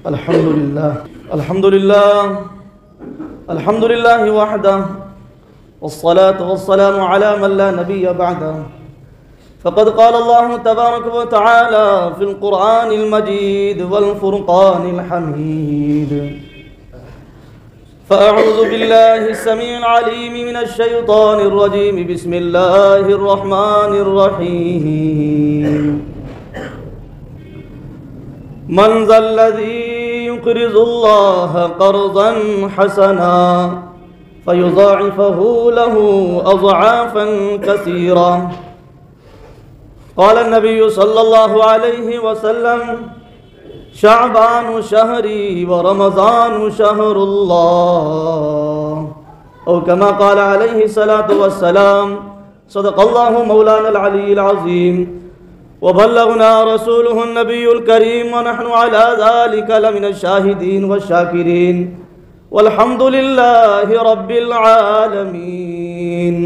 अल्हम्दुलिल्लाह वहदह वस्सलातु वस्सलामु अला मन ला नबिय्य बअदह फ़क़द क़ाल अल्लाहु तबारक व तआला फ़िल क़ुरआनिल मजीद वल फ़ुरक़ानिल हमीद फ़अऊज़ु बिल्लाहिस समीइल अलीम मिनश शैतानिर रजीम बिस्मिल्लाहिर रहमानिर रहीम मन ज़ल्लज़ी युक़रिज़ुल्लाह क़र्ज़न हसना फ़युज़ाइफ़हु लहू अज़आफ़न कसीरा क़ाल नबिय्यु सल्लल्लाहु अलैहि वसल्लम शअबानु शहरी व रमज़ानु शहरुल्लाह औ कमा क़ाल अलैहि सलातु वस्सलाम सदक़ल्लाहु मौलानल अलीय्युल अज़ीम व बल्लगना रसूलुहुन नबियुल करीम व नहनु अला ज़ालिका लमिनश शाहिदीन व शाकिरीन वल्हम्दुलिल्लाहि रब्बिल आलमीन।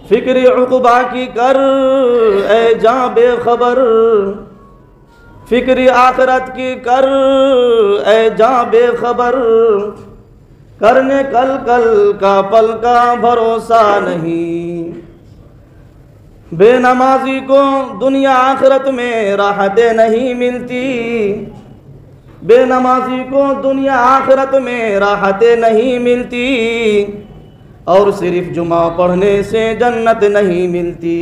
फिक्र उक़बा की कर ए जां बेखबर, फिक्र आखिरत की कर ए जां बेखबर, करने कल कल का पल का भरोसा नहीं। बेनमाजी को दुनिया आखिरत में राहतें नहीं मिलती, बेनमाजी को दुनिया आखिरत में राहतें नहीं मिलती, और सिर्फ जुमा पढ़ने से जन्नत नहीं मिलती।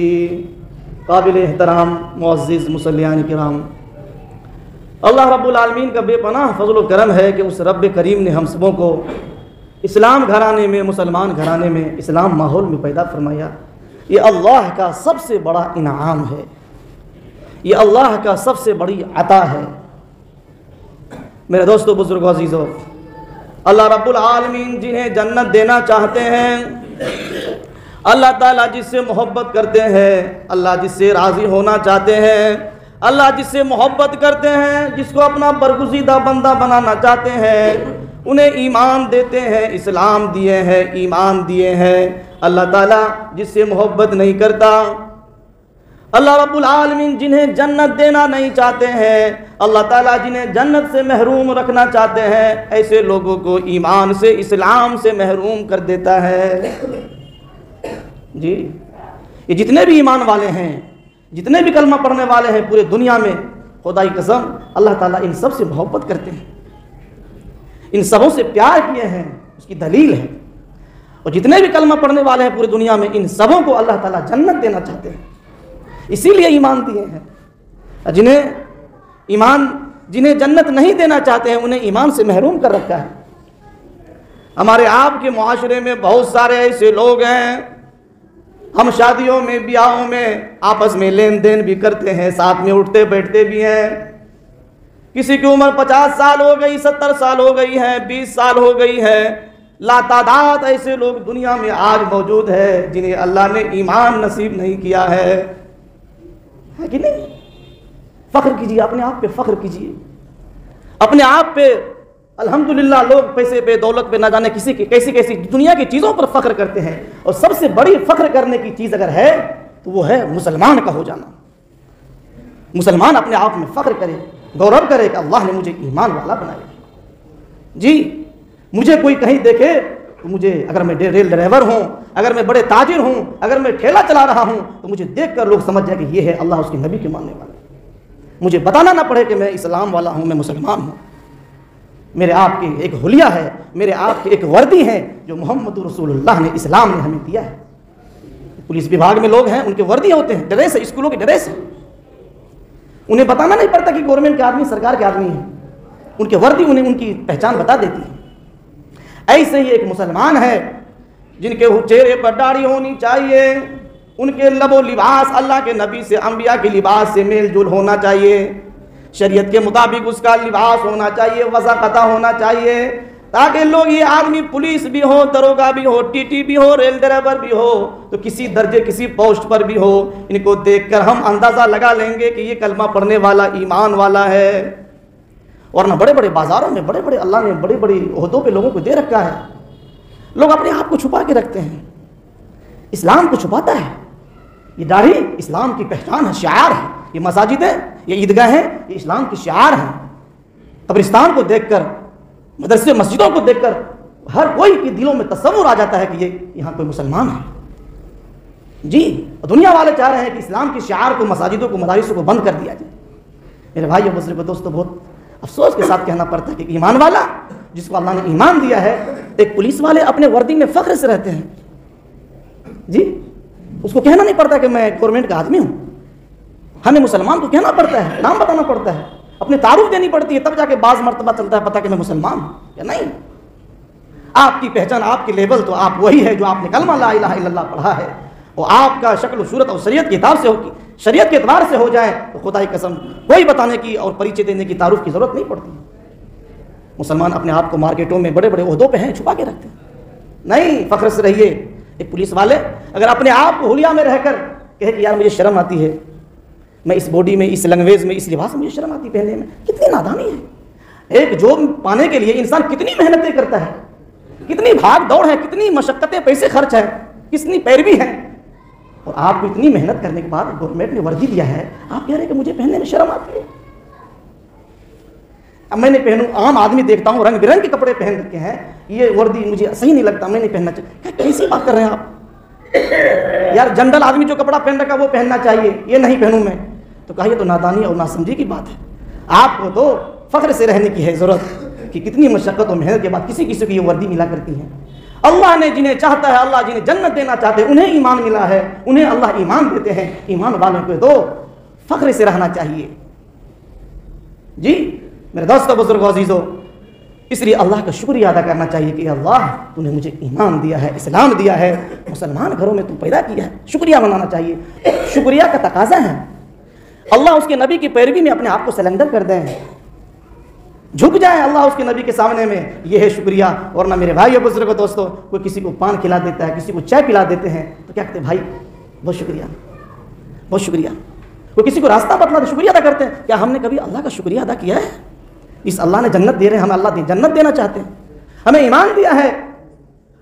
काबिल एहतराम मुअज़्ज़िज़ मुसल्लियान किराम, अल्लाह रब्बुल आलमीन का बेपनाह फज़ल व करम है कि उस रब्ब करीम ने हम सबों को इस्लाम घराने में, मुसलमान घराने में, इस्लाम माहौल में पैदा फरमाया। ये अल्लाह का सबसे बड़ा इनाम है, ये अल्लाह का सबसे बड़ी अता है। मेरे दोस्तों, बुजुर्गों, अजीज़ों, अल्लाह रब्बुल आलमीन जिन्हें जन्नत देना चाहते हैं, अल्लाह ताला जिससे मोहब्बत करते हैं, अल्लाह जिससे राज़ी होना चाहते हैं, अल्लाह जिससे मोहब्बत करते हैं, जिसको अपना बरगुज़ीदा बंदा बनाना चाहते हैं, उन्हें ईमान देते हैं, इस्लाम दिए हैं, ईमान दिए हैं। अल्लाह ताला जिससे मोहब्बत नहीं करता, अल्लाह रब्बुल आलमीन जिन्हें जन्नत देना नहीं चाहते हैं, अल्लाह ताला जिन्हें जन्नत से महरूम रखना चाहते हैं, ऐसे लोगों को ईमान से, इस्लाम से महरूम कर देता है। जी, ये जितने भी ईमान वाले हैं, जितने भी कलमा पढ़ने वाले हैं पूरे दुनिया में, खुदा की कसम अल्लाह ताला इन सब से मोहब्बत करते हैं, इन सबों से प्यार किए हैं, उसकी दलील है। और जितने भी कलमा पढ़ने वाले हैं पूरी दुनिया में, इन सबों को अल्लाह ताला जन्नत देना चाहते हैं, इसीलिए ईमान दिए हैं। जिन्हें जन्नत नहीं देना चाहते हैं, उन्हें ईमान से महरूम कर रखा है। हमारे आपके मुआशरे में बहुत सारे ऐसे लोग हैं, हम शादियों में, ब्याहों में आपस में लेन देन भी करते हैं, साथ में उठते बैठते भी हैं। किसी की उम्र 50 साल हो गई, 70 साल हो गई है, 20 साल हो गई है। लातादाद ऐसे लोग दुनिया में आज मौजूद है जिन्हें अल्लाह ने ईमान नसीब नहीं किया है कि नहीं? फ़ख्र कीजिए, अपने आप पे फ़ख्र कीजिए, अपने आप पे। अल्हम्दुलिल्लाह, लोग पैसे पे, दौलत पे, ना जाने किसी की कैसी कैसी दुनिया की चीज़ों पर फ़ख्र करते हैं, और सबसे बड़ी फ़ख्र करने की चीज़ अगर है तो वो है मुसलमान का हो जाना। मुसलमान अपने आप में फ़ख्र करे, गौरव करे कि अल्लाह ने मुझे ईमान वाला बनाया। जी, मुझे कोई कहीं देखे तो मुझे, अगर मैं रेल ड्राइवर हूँ, अगर मैं बड़े ताजिर हूँ, अगर मैं ठेला चला रहा हूँ, तो मुझे देखकर लोग समझ जाए कि ये है अल्लाह उसके नबी के मानने वाला। मुझे बताना ना पड़े कि मैं इस्लाम वाला हूँ, मैं मुसलमान हूँ। मेरे आपकी एक हुलिया है, मेरे आपकी एक वर्दी है जो मोहम्मद रसूलुल्लाह ने, इस्लाम ने हमें दिया है। पुलिस विभाग में लोग हैं, उनके वर्दी होते हैं, ड्रेस है, स्कूलों के ड्रेस है। उन्हें बताना नहीं पड़ता कि गवर्नमेंट के आदमी, सरकार के आदमी हैं, उनके वर्दी उन्हें उनकी पहचान बता देती है। ऐसे ही एक मुसलमान है जिनके चेहरे पर दाढ़ी होनी चाहिए, उनके लबो लिबास अल्लाह के नबी से, अंबिया के लिबास से मेल जोल होना चाहिए, शरीयत के मुताबिक उसका लिबास होना चाहिए, वज़ाक़ता होना चाहिए, ताकि लोग, ये आदमी पुलिस भी हो, दरोगा भी हो, टीटी भी हो, रेल ड्राइवर भी हो, तो किसी दर्जे, किसी पोस्ट पर भी हो, इनको देखकर हम अंदाज़ा लगा लेंगे कि ये कलमा पढ़ने वाला, ईमान वाला है। वरना बड़े बड़े बाज़ारों में, बड़े बड़े अल्लाह ने बड़े बड़े ओहदों पे लोगों को दे रखा है, लोग अपने आप को छुपा के रखते हैं, इस्लाम को छुपाता है। ये दाढ़ी इस्लाम की पहचान है, शिआर है। ये मसाजिदें ये ईदगाह हैं, ये इस्लाम की शिआर हैं। कब्रिस्तान को देखकर, मदरसे मस्जिदों को देखकर हर कोई के दिलों में तसव्वुर आ जाता है कि ये यहाँ कोई मुसलमान है। जी, दुनिया वाले चाह रहे हैं कि इस्लाम की शिआर को, मसाजिदों को, मदारिसों को बंद कर दिया जाए। मेरे भाई और बुजुर्गों, दोस्तों, बहुत अफसोस के साथ कहना पड़ता है कि ईमान वाला, जिसको अल्लाह ने ईमान दिया है, एक पुलिस वाले अपने वर्दी में फख्र से रहते हैं। जी, उसको कहना नहीं पड़ता कि मैं गवर्नमेंट का आदमी हूँ। हमें मुसलमान को कहना पड़ता है, नाम बताना पड़ता है, अपनी तारुफ देनी पड़ती है, तब जाके बाज मर्तबा चलता है पता कि मैं मुसलमान हूँ या नहीं। आपकी पहचान, आपकी लेबल तो आप वही है जो आपने कलमा ला इलाहा इल्लल्लाह पढ़ा है। और आपका शक्ल सूरत और शरीयत के हिसाब से हो, शरीयत के एतबार से हो जाए तो खुदा की कसम कोई बताने की और परिचय देने की, तारुफ की जरूरत नहीं पड़ती। मुसलमान अपने आप को मार्केटों में बड़े बड़े ओहदों पे हैं, छुपा के रखते हैं। नहीं, फख्र से रहिए। एक पुलिस वाले अगर अपने आप को हुलिया में रहकर कहे कि यार मुझे शर्म आती है, मैं इस बॉडी में, इस लैंग्वेज में, इस लिबास में मुझे शर्म आती पहनने में, कितनी नादानी है। एक जॉब पाने के लिए इंसान कितनी मेहनतें करता है, कितनी भाग दौड़ है, कितनी मशक्कतें, पैसे खर्च है, कितनी पैरवी है, और आपको इतनी मेहनत करने के बाद गवर्नमेंट ने वर्दी दिया है, आप कह रहे हैं कि मुझे पहनने में शर्म आती है। अब मैं नहीं पहनूं, आम आदमी देखता हूं रंग बिरंग के कपड़े पहन रखे हैं, ये वर्दी मुझे सही नहीं लगता, मैं नहीं पहनना चाहिए। कैसी बात कर रहे हैं आप यार? जनरल आदमी जो कपड़ा पहन रखा वो पहनना चाहिए, ये नहीं पहनूं मैं। तो कहा ये तो नादानी और नासमझी की बात है। आपको तो फख्र से रहने की है ज़रूरत कि कितनी मशक्क़त और मेहनत के बाद किसी किसी को ये वर्दी मिला करती है। अल्लाह ने जिन्हें चाहता है, अल्लाह जिन्हें जन्नत देना चाहते हैं, उन्हें ईमान मिला है, उन्हें अल्लाह ईमान देते हैं। ईमान वालों को तो फख्र से रहना चाहिए। जी मेरे दोस्तों, बुजुर्गों, अजीज़ों, इसलिए अल्लाह का शुक्रिया अदा करना चाहिए कि अल्लाह तूने मुझे ईमान दिया है, इस्लाम दिया है, मुसलमान घरों में तू पैदा किया है। शुक्रिया मनाना चाहिए, शुक्रिया का तकाजा है। अल्लाह उसके नबी की पैरवी में अपने आप को सरेंडर कर दें, झुक जाए अल्लाह उसके नबी के सामने में, यह है शुक्रिया। वरना मेरे भाई और बुजुर्गों, दोस्तों, कोई किसी को पान खिला देता है, किसी को चाय पिला देते हैं तो क्या कहते हैं? भाई बहुत शुक्रिया, बहुत शुक्रिया। कोई किसी को रास्ता बतला तो शुक्रिया अदा करते हैं। क्या हमने कभी अल्लाह का शुक्रिया अदा किया है? इस अल्लाह ने जन्नत दे रहे हैं, हमें अल्लाह जन्नत देना चाहते हैं, हमें ईमान दिया है,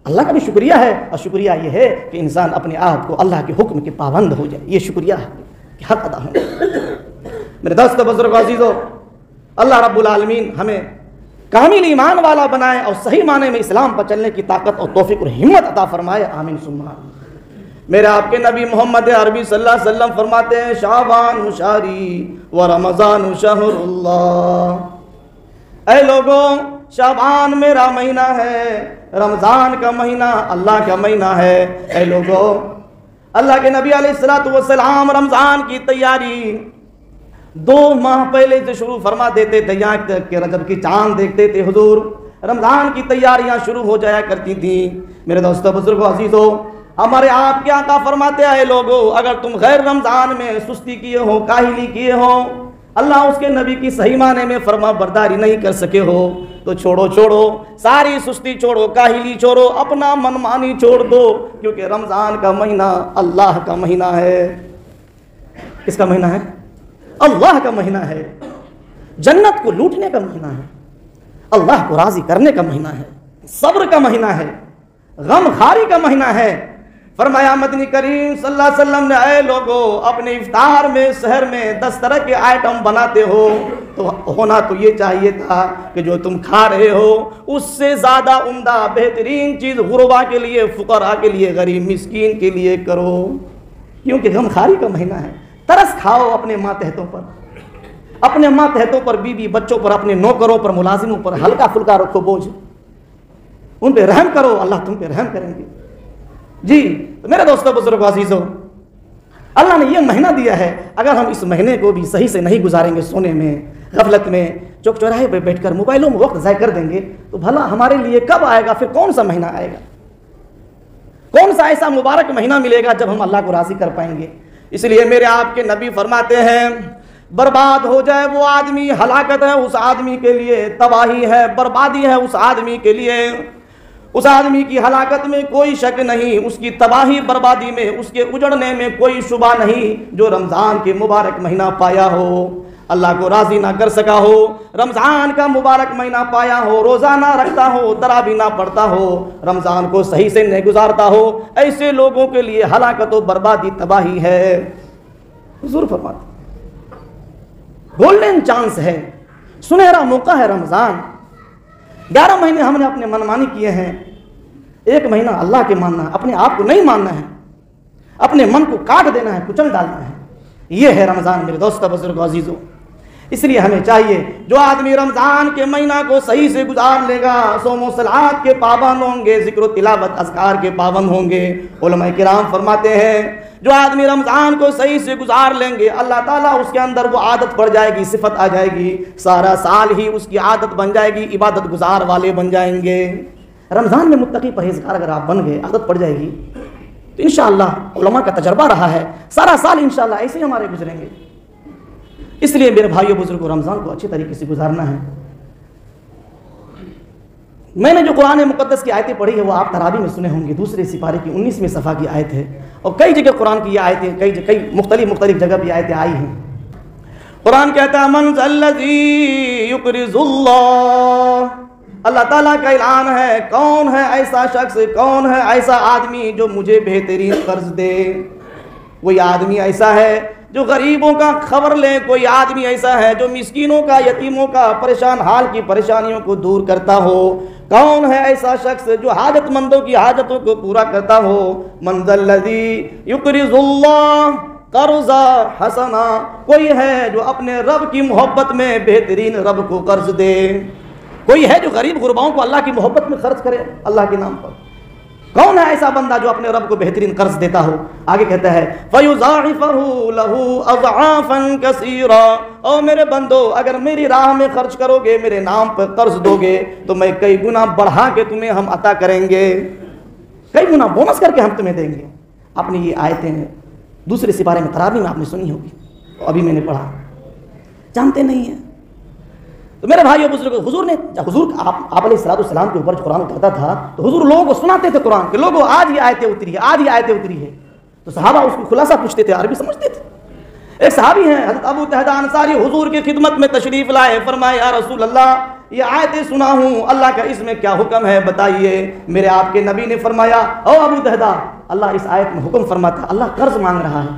अल्लाह का भी शुक्रिया है। और शुक्रिया यह है कि इंसान अपने आप को अल्लाह के हुक्म के पाबंद हो जाए, ये शुक्रिया है कि हक अदा हो। मेरे दोस्तों, बुजुर्गों, अजीज़ों, अल्लाह रब्बुल आलमीन हमें कामिल ईमान वाला बनाए और सही माने में इस्लाम पर चलने की ताकत और तौफीक और हिम्मत अता फरमाए। आमीन सुम्मा आमीन। मेरे आपके नबी मोहम्मद अरबी सल्लल्लाहु अलैहि वसल्लम फरमाते हैं, शाबान शारी व रमज़ान शहरुल्लाह। ऐ लोगों, शाबान मेरा महीना है, रमज़ान का महीना अल्लाह का महीना है। ऐ लोगों, अल्लाह के नबी अलैहिस्सलातु वस्सलाम रमज़ान की तैयारी 2 माह पहले से शुरू फरमा देते थे। यहाँ तक के रजब की चांद देखते थे हुजूर, रमज़ान की तैयारियां शुरू हो जाया करती थी। मेरे दोस्तों, बुजुर्गों, अजीज़ों, हमारे आप क्या का फरमाते हैं, लोगों, अगर तुम गैर रमज़ान में सुस्ती किए हो, काहिली किए हो, अल्लाह उसके नबी की सही माने में फरमा बरदारी नहीं कर सके हो, तो छोड़ो, सारी सुस्ती छोड़ो, काहिली छोड़ो, अपना मनमानी छोड़ दो, क्योंकि रमज़ान का महीना अल्लाह का महीना है। किसका महीना है? अल्लाह का महीना है। जन्नत को लूटने का महीना है, अल्लाह को राजी करने का महीना है, सब्र का महीना है, गमखारी का महीना है। फरमाया मदनी करीम सल्लल्लाहु अलैहि वसल्लम ने, ऐ लोगों, अपने इफ्तार में शहर में 10 तरह के आइटम बनाते हो, तो होना तो ये चाहिए था कि जो तुम खा रहे हो उससे ज़्यादा उम्दा बेहतरीन चीज़ गुरबा के लिए, फुकरा के लिए, गरीब मिस्कीन के लिए करो, क्योंकि गमखारी का महीना है। तरस खाओ अपने मातहतों पर, अपने मातहतों पर, बीवी बच्चों पर, अपने नौकरों पर, मुलाजिमों पर हल्का फुल्का रखो बोझ, उन पे रहम करो, अल्लाह तुम पे रहम करेंगे। जी तो मेरे दोस्तों, बुजुर्गों, अजीज़ों, अल्लाह ने यह महीना दिया है, अगर हम इस महीने को भी सही से नहीं गुजारेंगे, सोने में, गफलत में, चौक चौराहे पर बैठकर मोबाइलों में वक्त ज़ाया कर देंगे, तो भला हमारे लिए कब आएगा? फिर कौन सा महीना आएगा? कौन सा ऐसा मुबारक महीना मिलेगा जब हम अल्लाह को राज़ी कर पाएंगे? इसलिए मेरे आपके नबी फरमाते हैं, बर्बाद हो जाए वो आदमी, हलाकत है उस आदमी के लिए, तबाही है, बर्बादी है उस आदमी के लिए। उस आदमी की हलाकत में कोई शक नहीं, उसकी तबाही बर्बादी में, उसके उजड़ने में कोई शुबा नहीं, जो रमज़ान के मुबारक महीना पाया हो, अल्लाह को राज़ी ना कर सका हो, रमज़ान का मुबारक महीना पाया हो, रोज़ाना रखता हो, तरावी ना पढ़ता हो, रमज़ान को सही से नहीं गुजारता हो, ऐसे लोगों के लिए हलाकत व बर्बादी, तबाही है। हुज़ूर फरमाते, गोल्डन चांस है, सुनहरा मौका है रमज़ान। 11 महीने हमने अपने मनमानी किए हैं, 1 महीना अल्लाह के मानना है, अपने आप को नहीं मानना है, अपने मन को काट देना है, कुचल डालना है। ये है रमज़ान मेरे दोस्तों, बुजुर्गों, अजीज़ों। इसलिए हमें चाहिए, जो आदमी रमज़ान के महीना को सही से गुजार लेगा, सोमो सलात के पाबंद होंगे, जिक्र तिलावत अज़कार के पाबंद होंगे। उलमा किराम फरमाते हैं, जो आदमी रमज़ान को सही से गुजार लेंगे, अल्लाह ताला उसके अंदर वो आदत पड़ जाएगी, सिफत आ जाएगी, सारा साल ही उसकी आदत बन जाएगी, इबादत गुजार वाले बन जाएंगे। रमज़ान में मुत्तकी परहेज़गार अगर आप बन गए, आदत पड़ जाएगी, तो इंशाअल्लाह उलमा का तजर्बा रहा है, सारा साल इंशाअल्लाह ऐसे ही हमारे गुजरेंगे। इसलिए मेरे भाइयों बुजुर्गों, रमज़ान को अच्छे तरीके से गुजारना है। मैंने जो कुरान मुक़द्दस की आयतें पढ़ी है वो आप तरावी में सुने होंगे, दूसरे सिपारे की 19वें सफ़ा की आयत है, और कई जगह कुरान की ये आयतें, कई मुख्तलिफ जगह भी आयतें आई हैं। कुरान कहता है, मन ज़ल्लज़ी युक़रिज़ुल्लाह, अल्लाह ताला का ऐलान है, कौन है ऐसा शख्स, कौन है ऐसा आदमी जो मुझे बेहतरीन कर्ज दे। कोई आदमी ऐसा है जो गरीबों का खबर ले, कोई आदमी ऐसा है जो मिस्कीनों का, यतीमों का, परेशान हाल की परेशानियों को दूर करता हो। कौन है ऐसा शख्स जो हाजतमंदों की हाजतों को पूरा करता हो। मन ज़ल्लज़ी युक़रिज़ुल्लाह कर्ज़ा हसना, कोई है जो अपने रब की मोहब्बत में बेहतरीन रब को कर्ज दे। कोई है जो गरीब गुरबाओं को अल्लाह की मोहब्बत में खर्च करे अल्लाह के नाम पर। कौन है ऐसा बंदा जो अपने रब को बेहतरीन कर्ज देता हो। आगे कहता है, फ़युज़ाइफ़हु लहू अज़आफ़न कसीरा, ओ मेरे बंदो, अगर मेरी राह में खर्च करोगे, मेरे नाम पर कर्ज दोगे, तो मैं कई गुना बढ़ा के तुम्हें हम अता करेंगे, कई गुना बोनस करके हम तुम्हें देंगे। आपने ये आयतें दूसरे सिपारे में तरावी में आपने सुनी होगी, तो अभी मैंने पढ़ा, जानते नहीं हैं। तो मेरे भाइयों बुजुर्गों, हुजूर ने, हुजूर आप अलैहिस्सलाम के ऊपर जो कुरान उतरता था, तो हुजूर लोगों को सुनाते थे कुरान के, लोगों आज ये आयतें उतरी है, आज ये आयतें उतरी है। तो सहाबा उसको खुलासा पूछते थे, अरबी समझते थे। एक सहाबी हैं हज़रत अबू तहदा अंसारी, हुजूर की खिदमत में तशरीफ़ लाए, फरमाया, या रसूल अल्लाह, ये आयतें सुना हूँ, अल्लाह का इसमें क्या हुक्म है बताइए। मेरे आपके नबी ने फरमाया, ओ अबू तहदा, अल्लाह इस आयत में हुक्म फरमाता है, अल्लाह कर्ज मांग रहा है।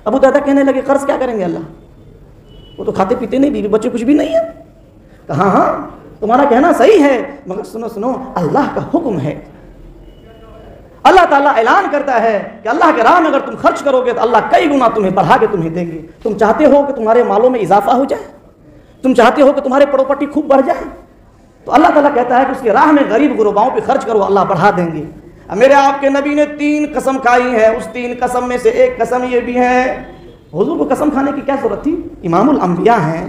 अबू तहदा कहने लगे, कर्ज क्या करेंगे अल्लाह, वो तो खाते पीते नहीं, बीवी बच्चे कुछ भी नहीं है। कहा, हाँ तुम्हारा कहना सही है, मगर सुनो सुनो, अल्लाह का हुक्म है। अल्लाह ताला ऐलान करता है कि अल्लाह के राह में अगर तुम खर्च करोगे तो अल्लाह कई गुना तुम्हें बढ़ा के तुम्हें देंगे। तुम चाहते हो कि तुम्हारे मालों में इजाफा हो जाए, तुम चाहते हो कि तुम्हारे प्रॉपर्टी खूब बढ़ जाए, तो अल्लाह ताला कहता है कि उसकी राह में गरीब गुरबाओं पे खर्च करो, अल्लाह बढ़ा देंगे। मेरे आपके नबी ने 3 कसम खाई है, उस 3 कसम में से एक कसम ये भी है, हुजूर को कसम खाने की क्या जरूरत थी, इमामुल अंबिया हैं,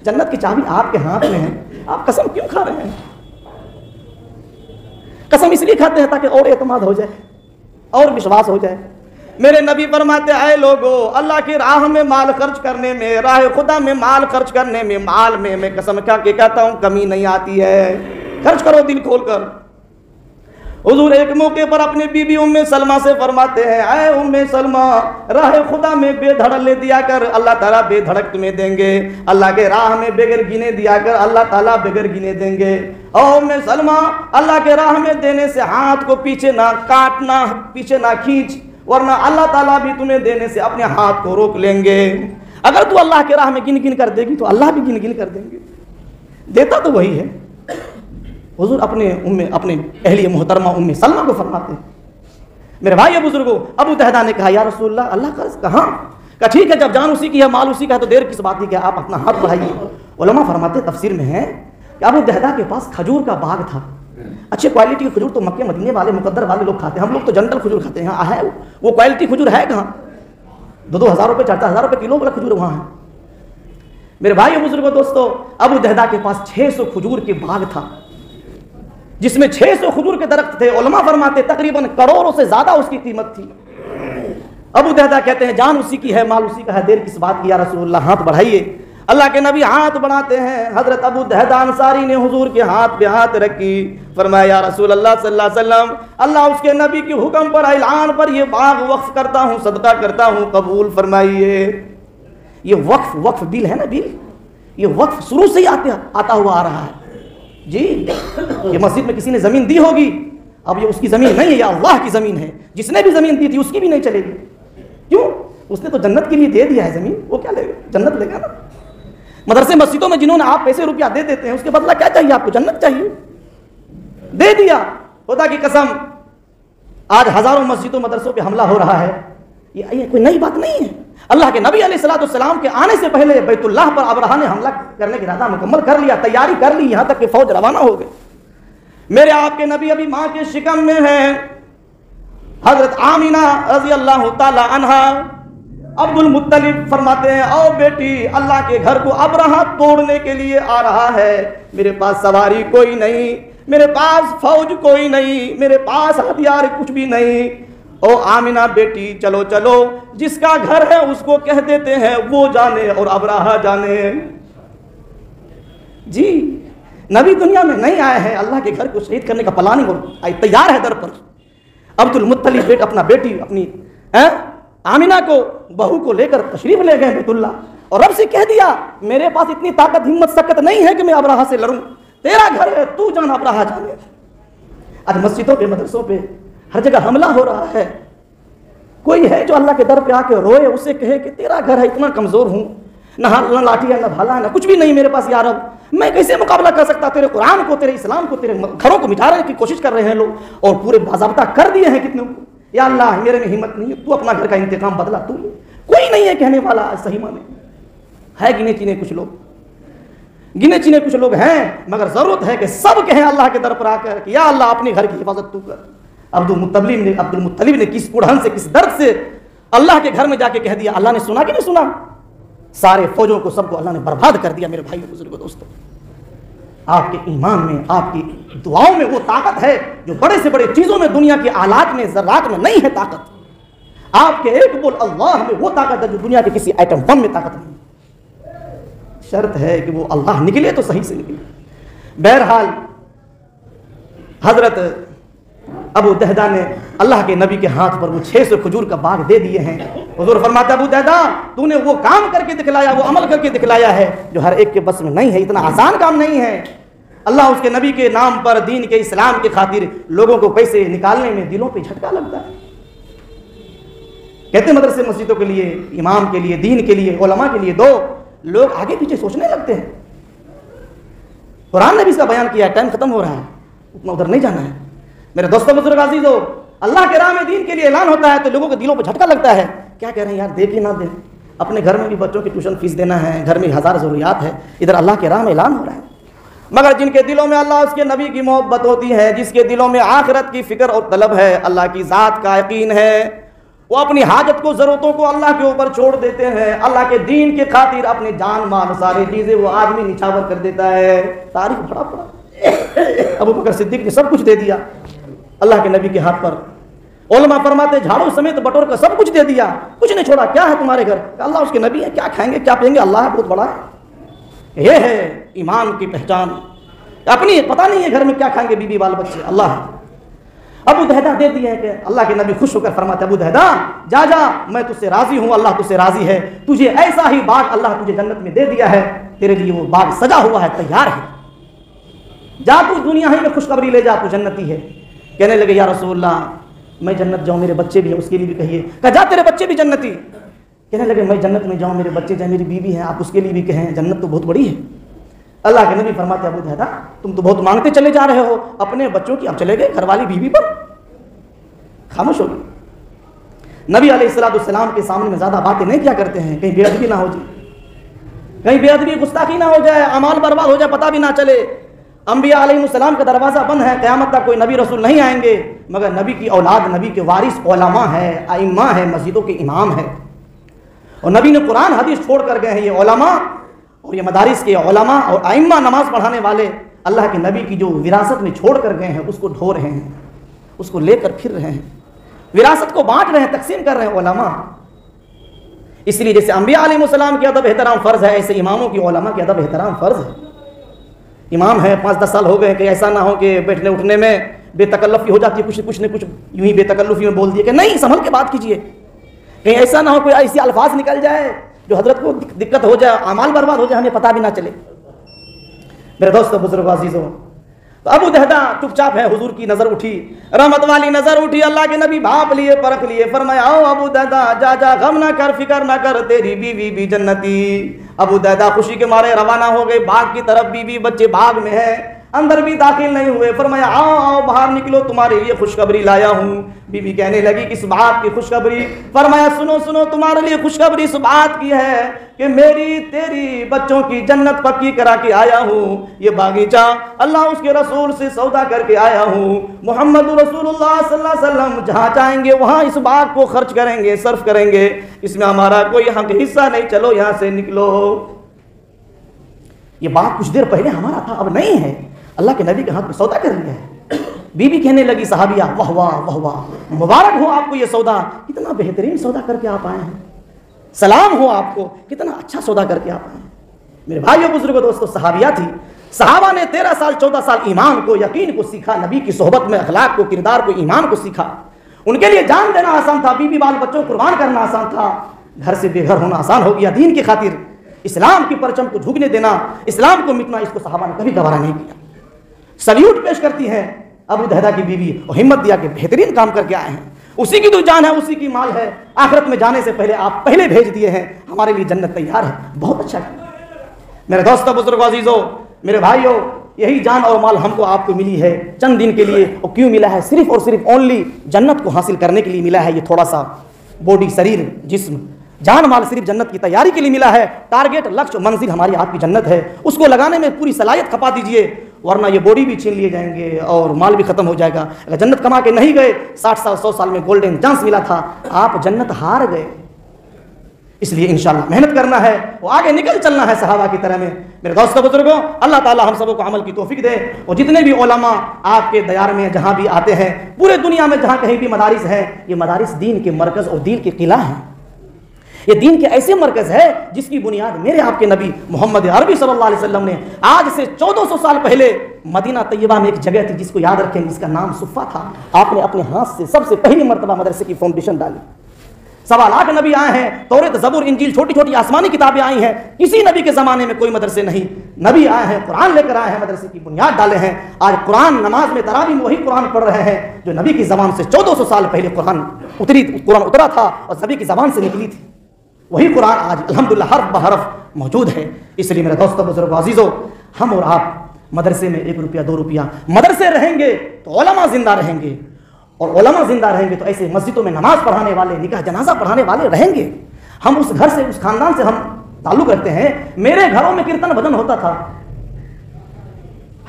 जन्नत की चाबी आपके हाथ में है, आप कसम क्यों खा रहे हैं। कसम इसलिए खाते हैं ताकि और एतमाद हो जाए और विश्वास हो जाए। मेरे नबी फरमाते, आए लोगों, अल्लाह की राह में माल खर्च करने में, राह खुदा में माल खर्च करने में, माल में मैं कसम खा के कहता हूं कमी नहीं आती है, खर्च करो दिल खोल कर। हुजूर एक मौके पर अपनी बीबी उम्मे सलमा से फरमाते हैं, आए उम्मे सलमा, राह खुदा में बेधड़क ले दिया कर, अल्लाह ताला बेधड़क तुम्हें देंगे। अल्लाह के राह में बगैर गिने दिया कर, अल्लाह ताला बगैर गिने देंगे। और उम्मे सलमा, अल्लाह के राह में देने से हाथ को पीछे ना काटना, पीछे ना खींच, वरना अल्लाह ताला भी तुम्हें देने से अपने हाथ को रोक लेंगे। अगर तू अल्लाह के राह में गिन गिन कर देगी तो अल्लाह भी गिन गिन कर देंगे, देता तो वही है। हुजूर अपने अहलिया मोहतरमा उम्मे सलमा को फरमाते हैं। मेरे भाई बुजुर्गों, अबू तहदा ने कहा, या रसूलल्लाह, अल्लाह का कहाँ? कहा ठीक है, जब जान उसी की है, माल उसी का है, तो देर किस बात की, क्या आप अपना हाथ बढ़ाइए। उलमा फरमाते तफसीर में है कि अबू तहदा के पास खजूर का बाग था, अच्छे क्वालिटी की खजूर तो मक्के मदीने वाले मुकद्दर वाले लोग खाते हैं, हम लोग तो जनरल खजूर खाते हैं। यहाँ है वो क्वालिटी खजूर है कहाँ? 2-2 हज़ार रुपये 4-4 हज़ार रुपये किलो वाला खजूर वहाँ है। मेरे भाई बुजुर्गों दोस्तों, अबू तहदा के पास 600 खजूर के बाग था, जिसमें 600 खजूर के दरख्त थे। उलमा फरमाते तकरीबन करोड़ों से ज्यादा उसकी कीमत थी। अबू तहदा कहते हैं, जान उसी की है, माल उसी का है, देर किस बात की, या रसूलल्लाह हाथ बढ़ाइए। अल्लाह के नबी हाथ बढ़ाते हैं। हजरत अबू तहदा अंसारी ने हुजूर के हाथ पे हाथ रखी, फरमाया, या रसूलल्लाह सल्लल्लाहु अलैहि वसल्लम, अल्लाह उसके नबी के हुक्म पर, ऐलान पर ये बाग वक्फ करता हूँ, सदका करता हूँ, कबूल फरमाइए। ये वक्फ बिल है ना, बिल, ये वक्फ शुरू से ही आता हुआ आ रहा है जी। ये मस्जिद में किसी ने जमीन दी होगी, अब ये उसकी जमीन नहीं है, ये अल्लाह की जमीन है। जिसने भी जमीन दी थी उसकी भी नहीं चलेगी। क्यों? उसने तो जन्नत के लिए दे दिया है जमीन, वो क्या लेगा? जन्नत लेगा ना। मदरसे मस्जिदों में जिन्होंने आप पैसे रुपया दे देते हैं, उसके बदला क्या चाहिए आपको? जन्नत चाहिए। दे दिया। खुदा की कसम, आज हजारों मस्जिदों मदरसों पे हमला हो रहा है, ये कोई नई बात नहीं है। अल्लाह के नबी अलैहिस्सलाम के आने से पहले बैतुल्लाह पर अबरहा ने हमला करने की इरादा मुकम्मल कर लिया, तैयारी कर ली, यहां तक कि फौज रवाना हो गई। मेरे आपके नबी अभी मां के शिकम में हैं। हजरत आमीना रजी अल्लाह ताला अन्हा, अब्दुल मुत्तलिब फरमाते हैं, ओ बेटी, अल्लाह के घर को अबरहा तोड़ने के लिए आ रहा है, मेरे पास सवारी कोई नहीं, मेरे पास फौज कोई नहीं, मेरे पास हथियार कुछ भी नहीं। ओ आमिना बेटी, चलो चलो, जिसका घर है उसको कह देते हैं, वो जाने और अबरहा जाने। जी, नबी दुनिया में नहीं आए हैं, अल्लाह के घर को शहीद करने का प्लानिंग तैयार है दर पर। अब्दुल मुत्तलिब अपना बेटी अपनी आमिना को, बहू को लेकर तशरीफ ले गए बैतुल्लाह, और रब से कह दिया, मेरे पास इतनी ताकत हिम्मत सकत नहीं है कि मैं अबरहा से लड़ूं, तेरा घर है, तू जान अबरहा जाने। आज मस्जिदों पे मदरसों पे हर जगह हमला हो रहा है। कोई है जो अल्लाह के दर पे आके रोए, उसे कहे कि तेरा घर है, इतना कमजोर हूं, ना लाठी है, ना भाला है, ना कुछ भी नहीं मेरे पास, यार अब मैं कैसे मुकाबला कर सकता? तेरे कुरान को, तेरे इस्लाम को, तेरे घरों को मिटाने की कोशिश कर रहे हैं लोग, और पूरे बाज़ाब्ता कर दिए हैं कितने को। या अल्लाह, मेरे में हिम्मत नहीं है, तू अपना घर का इंतकाम बदला तू। कोई नहीं है कहने वाला सही माने, है गिने चुने कुछ लोग, गिने चुने कुछ लोग हैं, मगर जरूरत है कि सब कहें अल्लाह के दर पर आकर कि या अल्लाह, अपने घर की हिफाजत तू कर। अब्दुल मुत्तलिब ने किस कुड़हन से, किस दर्द से अल्लाह के घर में जाके कह दिया। अल्लाह ने सुना कि नहीं सुना? सारे फौजों को, सबको अल्लाह ने बर्बाद कर दिया। मेरे भाई बुजुर्गों दोस्तों, आपके ईमान में, आपकी दुआओं में वो ताकत है जो बड़े से बड़े चीजों में, दुनिया के आलात में, ज़र्रात में नहीं है ताकत। आपके एक बोल अल्लाह में वो ताकत है जो दुनिया के किसी आइटम बम में ताकत नहीं। शर्त है कि वो अल्लाह निकले तो सही से निकले। बहरहाल हजरत अबू दहदा ने अल्लाह के नबी के हाथ पर वो 600 खजूर का बाग दे दिए हैं। हुजूर फरमाते, अबू दहदा, तूने वो काम करके दिखलाया, वो अमल करके दिखलाया है जो हर एक के बस में नहीं है, इतना आसान काम नहीं है। अल्लाह उसके नबी के नाम पर, दीन के, इस्लाम के खातिर लोगों को पैसे निकालने में दिलों पे झटका लगता है। कहते मदरसे मस्जिदों के लिए, इमाम के लिए, दीन के लिए, उलमा के लिए दो, लोग आगे पीछे सोचने लगते हैं। कुरान ने भी इसका बयान किया, टाइम खत्म हो रहा है, उतना उधर नहीं जाना है। मेरे दोस्तों, बुजुर्ग, अजीजों, अल्लाह के राह में दीन के लिए ऐलान होता है तो लोगों के दिलों पर झटका लगता है। क्या कह रहे हैं यार, दे कि ना दे? अपने घर में भी बच्चों की ट्यूशन फीस देना है, घर में हजार जरूरियात है, इधर अल्लाह के राह में ऐलान हो रहा है। मगर जिनके दिलों में अल्लाह, उसके नबी की मोहब्बत होती है, जिसके दिलों में आखिरत की फिक्र और तलब है, अल्लाह की ज़ात का यकीन है, वो अपनी हाजत को, ज़रूरतों को अल्लाह के ऊपर छोड़ देते हैं। अल्लाह के दीन के खातिर अपनी जान माल सारी चीज़ें वो आदमी निछावर कर देता है। तारीफ बड़ा पड़ा, अबू बकर सिद्दीक ने सब कुछ दे दिया अल्लाह के नबी के हाथ पर। उलमा फरमाते, झाड़ू समेत बटोर कर सब कुछ दे दिया, कुछ नहीं छोड़ा। क्या है तुम्हारे घर? अल्लाह उसके नबी है, क्या खाएंगे क्या पिएंगे? अल्लाह बहुत बड़ा है। ये है ईमान की पहचान। अपनी पता नहीं है घर में क्या खाएंगे बीबी बाल बच्चे, अल्लाह। अबू दहदा दे दिए हैं कि अल्लाह के नबी खुश होकर फरमाते, अबू दहदा जा जा, मैं तुझसे राजी हूँ, अल्लाह तुझसे राजी है, तुझे ऐसा ही बाग अल्लाह तुझे जन्नत में दे दिया है, तेरे लिए वो बाग सजा हुआ है, तैयार है, जा तू दुनिया ही में खुशखबरी ले जा, तू जन्नती है। कहने लगे, या रसूलल्लाह, मैं जन्नत जाऊँ, मेरे बच्चे भी हैं, उसके लिए भी कहिए। कहा, जा तेरे बच्चे भी जन्नती। कहने लगे, मैं जन्नत में जाऊँ, मेरे बच्चे जाए, मेरी बीवी है, आप उसके लिए भी कहें, जन्नत तो बहुत बड़ी है। अल्लाह के नबी फरमाते, अबू दहदा तुम तो बहुत मांगते चले जा रहे हो, अपने बच्चों की अब चले गए घरवाली बीवी पर, खामोश हो गए। नबी अलैहिस्सलाम के सामने में ज़्यादा बातें नहीं क्या करते हैं, कहीं बेअदबी ना हो जाए, कहीं बेअदबी गुस्ताखी ना हो जाए, अमाल बर्बाद हो जाए, पता भी ना चले। अंबिया अलैहिस्सलाम का दरवाज़ा बंद है, क़यामत तक कोई नबी रसूल नहीं आएंगे, मगर नबी की औलाद, नबी के वारिस उलमा है, आइम्मा है, मस्जिदों के इमाम है। और नबी ने कुरान हदीस छोड़ कर गए हैं। ये उलमा और ये मदारिस के उलमा और आइम्मा, नमाज पढ़ाने वाले, अल्लाह के नबी की जो विरासत में छोड़ कर गए हैं, उसको ढो रहे हैं, उसको लेकर फिर रहे हैं, विरासत को बांट रहे हैं, तकसीम कर रहे हैं उलमा। इसलिए जैसे अंबिया अलैहिस्सलाम की अदब एहतराम फ़र्ज़ है, ऐसे इमामों की उलमा की अदब एहतराम फ़र्ज़ है। इमाम है, 5-10 साल हो गए कि ऐसा ना हो कि बैठने उठने में बेतकल्लुफ़ी हो जाती है, कुछ न कुछ यूं ही बेतकल्लुफ़ी में बोल दिए कि नहीं, संभल के बात कीजिए, कहीं ऐसा ना हो कोई ऐसी अल्फाज निकल जाए जो हजरत को दिक्कत हो जाए, अमाल बर्बाद हो जाए, हमें पता भी ना चले। मेरे दोस्तों, बुजुर्गों, अजीज़ों, तो अबू दहदा चुपचाप है, हुजूर की नजर उठी, रहमत वाली नजर उठी, अल्लाह के नबी भाप लिए, परख लिए, फरमाया आओ अबू दहदा जा जा, गम ना कर, फिक्र ना कर, तेरी बीवी भी जन्नती। अबू दहदा खुशी के मारे रवाना हो गए बाग की तरफ, बीवी बच्चे बाग में है, अंदर भी दाखिल नहीं हुए। फरमाया आओ आओ बाहर निकलो, तुम्हारे लिए खुशखबरी लाया हूँ। बीवी कहने लगी किस बात की खुशखबरी? फरमाया सुनो सुनो, तुम्हारे लिए खुशखबरी इस बात की है कि मेरी तेरी बच्चों की जन्नत पक्की करा के आया हूँ। ये बागीचा अल्लाह उसके रसूल से सौदा करके आया हूँ। मोहम्मद रसूलुल्लाह सल्लल्लाहु अलैहि वसल्लम जहाँ चाहेंगे वहाँ इस बाग को खर्च करेंगे, सर्फ करेंगे, इसमें हमारा कोई हक हिस्सा नहीं, चलो यहाँ से निकलो। ये बाग कुछ देर पहले हमारा था, अब नहीं है, अल्लाह के नबी के हाथ में सौदा कर लिया है। बीबी कहने लगी सहाबिया वाह वाह वाह वाह, मुबारक हो आपको ये सौदा, कितना बेहतरीन सौदा करके आप आए हैं, सलाम हो आपको, कितना अच्छा सौदा करके आप आए हैं। मेरे भाइयों बुजुर्गों दोस्तों, सहाबिया थी, सहाबा ने 13 साल 14 साल ईमान को, यकीन को सीखा, नबी की सोहबत में अखलाक को, किरदार को, ईमान को सीखा। उनके लिए जान देना आसान था, बीबी बाल बच्चों को कुर्बान करना आसान था, घर से बेघर होना आसान हो गया। दीन की खातिर इस्लाम की परचम को झुकने देना, इस्लाम को मिटना, इसको सहाबा ने कभी गवारा नहीं किया। सल्यूट पेश करती है अबू दहदा की बीवी, और हिम्मत दिया कि बेहतरीन काम करके आए हैं, उसी की तो जान है, उसी की माल है, आखिरत में जाने से पहले आप पहले भेज दिए हैं, हमारे लिए जन्नत तैयार है। बहुत अच्छा किया। मेरे दोस्तों बुजुर्गों अजीजों मेरे भाइयों, यही जान और माल हमको आपको मिली है चंद दिन के लिए। और क्यों मिला है? सिर्फ और सिर्फ ओनली जन्नत को हासिल करने के लिए मिला है। ये थोड़ा सा बॉडी, शरीर, जिस्म, जान माल सिर्फ जन्नत की तैयारी के लिए मिला है। टारगेट, लक्ष्य, मंजिल हमारी आपकी जन्नत है, उसको लगाने में पूरी सलाहियत खपा दीजिए, वरना ये बॉडी भी छीन लिए जाएंगे और माल भी खत्म हो जाएगा। अगर जन्नत कमा के नहीं गए, 60 साल 100 साल में गोल्डन चांस मिला था, आप जन्नत हार गए। इसलिए इंशाअल्लाह मेहनत करना है, वो आगे निकल चलना है सहाबा की तरह में। मेरे दोस्तों बुजुर्गों, अल्लाह ताला हम सबको अमल की तौफीक दे। और जितने भी उलमा आपके दयार में जहाँ भी आते हैं, पूरे दुनिया में जहाँ कहीं भी मदारिस हैं, ये मदारिस दीन के मरकज़ और दीन के किला हैं। ये दीन के ऐसे मरकज़ है जिसकी बुनियाद मेरे आपके नबी मोहम्मद अरबी सल्लल्लाहु अलैहि वसल्लम ने आज से 1400 साल पहले मदीना तैयबा में एक जगह थी जिसको याद रखें, जिसका नाम सुफ़ा था। आपने अपने हाथ से सबसे पहली मरतबा मदरसे की फाउंडेशन डाली। 1.25 लाख नबी आए हैं, तौरेत, ज़बूर, इंजील, छोटी छोटी आसमानी किताबें आई हैं। किसी नबी के ज़माने में कोई मदरसे नहीं, नबी आए हैं, कुरान लेकर आए हैं, मदरसे की बुनियाद डाले हैं। आज कुरान नमाज में तरावी में वही कुरान पढ़ रहे हैं जो नबी की ज़बान से 1400 साल पहले कुरान उतरा था और नबी की ज़बान से निकली थी। वही कुरान आज अल्हम्दुलिल्लाह हर्फ बहरफ मौजूद है। इसलिए मेरे दोस्तों बुजुर्गों अजीज़ों, हम और आप मदरसे में 1 रुपया 2 रुपया, मदरसे रहेंगे तो उलमा जिंदा रहेंगे, और उलमा जिंदा रहेंगे तो ऐसे मस्जिदों में नमाज पढ़ाने वाले, निकाह जनाजा पढ़ाने वाले रहेंगे। हम उस घर से, उस खानदान से हम ताल्लुक़ रखते हैं। मेरे घरों में कीर्तन भजन होता था,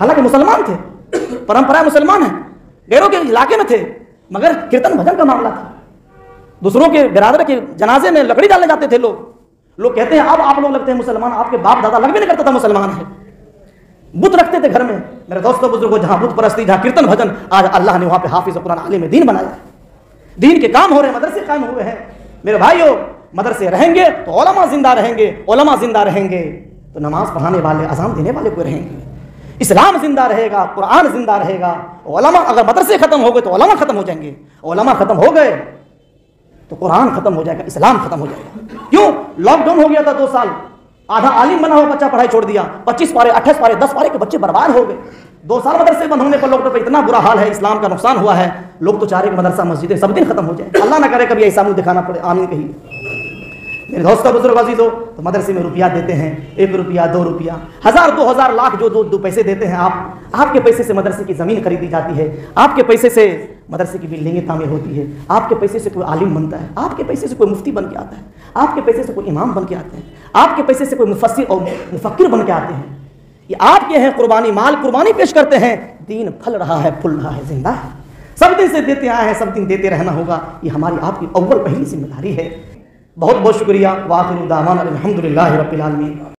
हालांकि मुसलमान थे, परंपरा मुसलमान है, गैरों के इलाके में थे, मगर कीर्तन भजन का मामला था। दूसरों के बिरादर के जनाजे में लकड़ी डालने जाते थे लोग कहते हैं अब आप लोग लगते हैं मुसलमान, आपके बाप दादा लग भी नहीं करता था मुसलमान है। बुत रखते थे घर में। मेरे दोस्तों बुजुर्गों, जहां बुत परस्ती, जहां कीर्तन भजन, आज अल्लाह ने वहां पे हाफिज कुरान आलिम दीन बनाया, दीन के काम हो रहे हैं, मदरसे कायम हुए हैं। मेरे भाइयों, मदरसे रहेंगे तो उलमा जिंदा रहेंगे, उलमा जिंदा रहेंगे तो नमाज पढ़ाने वाले, अज़ान देने वाले कोई रहेंगे, इस्लाम जिंदा रहेगा, कुरान जिंदा रहेगा। उलमा, अगर मदरसे खत्म हो गए तो उलमा खत्म हो जाएंगे, उलमा खत्म हो गए तो कुरान खत्म हो जाएगा, इस्लाम खत्म हो जाएगा। क्यों? लॉकडाउन हो गया था 2 साल, आधा आलिम बना हुआ बच्चा पढ़ाई छोड़ दिया, 25 पारे, 28 पारे, 10 पारे के बच्चे बर्बाद हो गए। 2 साल मदरसे बंद होने पर लॉकडाउन पर इतना बुरा हाल है, इस्लाम का नुकसान हुआ है। लोग तो चाह रहे कि मदरसा मस्जिदें सब दिन खत्म हो जाए। अल्लाह ना करे कभी ऐसा मुंह दिखाना पड़े, आमीन कहिए। मेरे दोस्तों बुजुर्ग अजीजों, तो मदरसे में रुपया देते हैं, 1 रुपया 2 रुपया, 1000 2000 लाख जो दो पैसे देते हैं आप, आपके पैसे से मदरसे की ज़मीन खरीदी जाती है, आपके पैसे से मदरसे की बिल्डिंगें तामीर होती है, आपके पैसे से कोई आलिम बनता है, आपके पैसे से कोई मुफ्ती बन के आता है, आपके पैसे से कोई इमाम बन के आते हैं, आपके पैसे से कोई मुफस्सिर और मुफक्किर बन के आते हैं। ये आपके हैं, कुर्बानी, माल कुर्बानी पेश करते हैं। दीन फल रहा है, फूल रहा है, जिंदा है, सब दिन से देते आए हैं, सब दिन देते रहना होगा। ये हमारी आपकी अव्वल पहली जिम्मेदारी है। बहुत बहुत शुक्रिया। वाखिरु दावाना अल्हम्दुलिल्लाहि रब्बिल आलमीन।